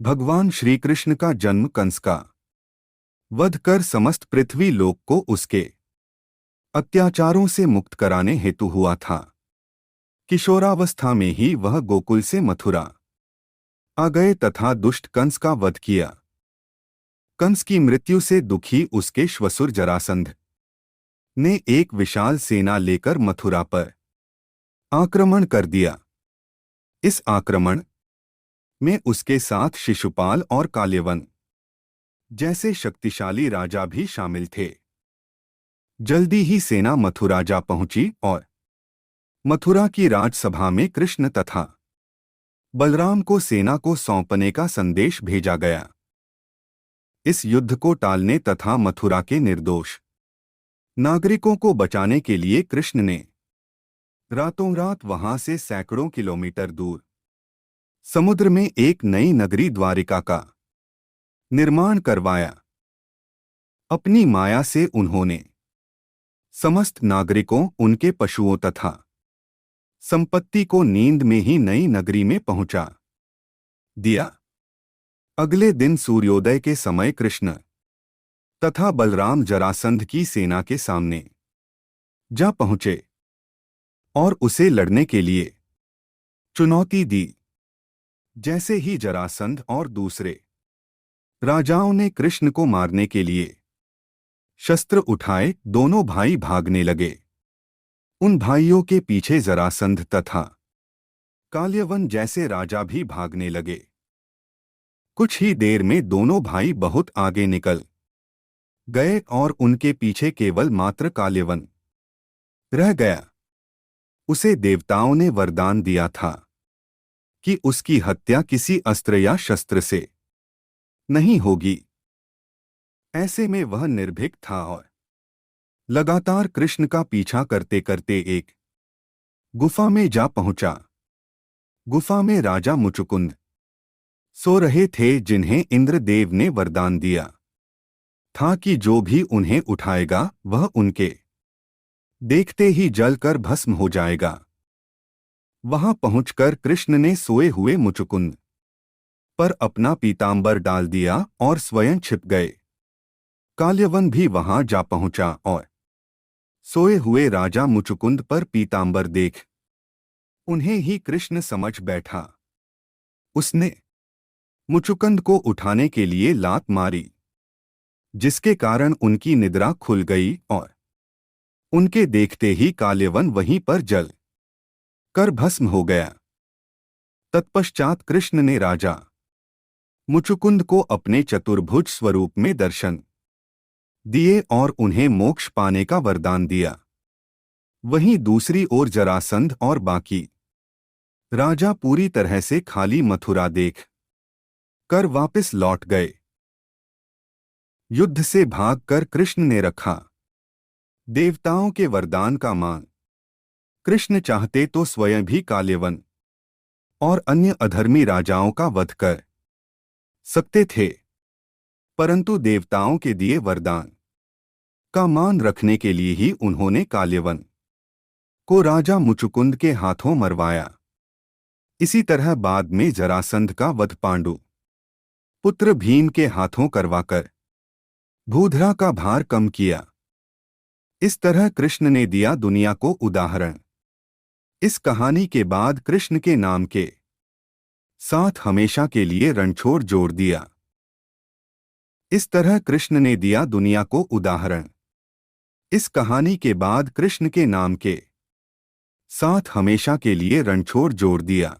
भगवान श्री कृष्ण का जन्म कंस का वध कर समस्त पृथ्वी लोक को उसके अत्याचारों से मुक्त कराने हेतु हुआ था। किशोरावस्था में ही वह गोकुल से मथुरा आ गए तथा दुष्ट कंस का वध किया। कंस की मृत्यु से दुखी उसके श्वसुर जरासंध ने एक विशाल सेना लेकर मथुरा पर आक्रमण कर दिया। इस आक्रमण में उसके साथ शिशुपाल और काल्यवन जैसे शक्तिशाली राजा भी शामिल थे। जल्दी ही सेना मथुरा जा पहुंची और मथुरा की राजसभा में कृष्ण तथा बलराम को सेना को सौंपने का संदेश भेजा गया। इस युद्ध को टालने तथा मथुरा के निर्दोष नागरिकों को बचाने के लिए कृष्ण ने रातों रात वहां से सैकड़ों किलोमीटर दूर समुद्र में एक नई नगरी द्वारिका का निर्माण करवाया। अपनी माया से उन्होंने समस्त नागरिकों, उनके पशुओं तथा संपत्ति को नींद में ही नई नगरी में पहुंचा दिया। अगले दिन सूर्योदय के समय कृष्ण तथा बलराम जरासंध की सेना के सामने जा पहुंचे और उसे लड़ने के लिए चुनौती दी। जैसे ही जरासंध और दूसरे राजाओं ने कृष्ण को मारने के लिए शस्त्र उठाए, दोनों भाई भागने लगे। उन भाइयों के पीछे जरासंध तथा काल्यवन जैसे राजा भी भागने लगे। कुछ ही देर में दोनों भाई बहुत आगे निकल गए और उनके पीछे केवल मात्र काल्यवन रह गया। उसे देवताओं ने वरदान दिया था कि उसकी हत्या किसी अस्त्र या शस्त्र से नहीं होगी। ऐसे में वह निर्भीक था और लगातार कृष्ण का पीछा करते करते एक गुफा में जा पहुंचा। गुफा में राजा मुचुकुंद सो रहे थे, जिन्हें इंद्रदेव ने वरदान दिया था कि जो भी उन्हें उठाएगा वह उनके देखते ही जलकर भस्म हो जाएगा। वहां पहुंचकर कृष्ण ने सोए हुए मुचुकुंद पर अपना पीतांबर डाल दिया और स्वयं छिप गए। काल्यवन भी वहां जा पहुंचा और सोए हुए राजा मुचुकुंद पर पीतांबर देख उन्हें ही कृष्ण समझ बैठा। उसने मुचुकुंद को उठाने के लिए लात मारी, जिसके कारण उनकी निद्रा खुल गई और उनके देखते ही काल्यवन वहीं पर जल कर भस्म हो गया। तत्पश्चात कृष्ण ने राजा मुचुकुंद को अपने चतुर्भुज स्वरूप में दर्शन दिए और उन्हें मोक्ष पाने का वरदान दिया। वहीं दूसरी ओर जरासंध और बाकी राजा पूरी तरह से खाली मथुरा देख कर वापस लौट गए। युद्ध से भागकर कृष्ण ने रखा देवताओं के वरदान का मान। कृष्ण चाहते तो स्वयं भी काल्यवन और अन्य अधर्मी राजाओं का वध कर सकते थे, परंतु देवताओं के दिए वरदान का मान रखने के लिए ही उन्होंने काल्यवन को राजा मुचुकुंद के हाथों मरवाया। इसी तरह बाद में जरासंध का वध पांडु पुत्र भीम के हाथों करवाकर भूधरा का भार कम किया। इस तरह कृष्ण ने दिया दुनिया को उदाहरण। इस कहानी के बाद कृष्ण के नाम के साथ हमेशा के लिए रणछोड़ जोड़ दिया। इस तरह कृष्ण ने दिया दुनिया को उदाहरण। इस कहानी के बाद कृष्ण के नाम के साथ हमेशा के लिए रणछोड़ जोड़ दिया।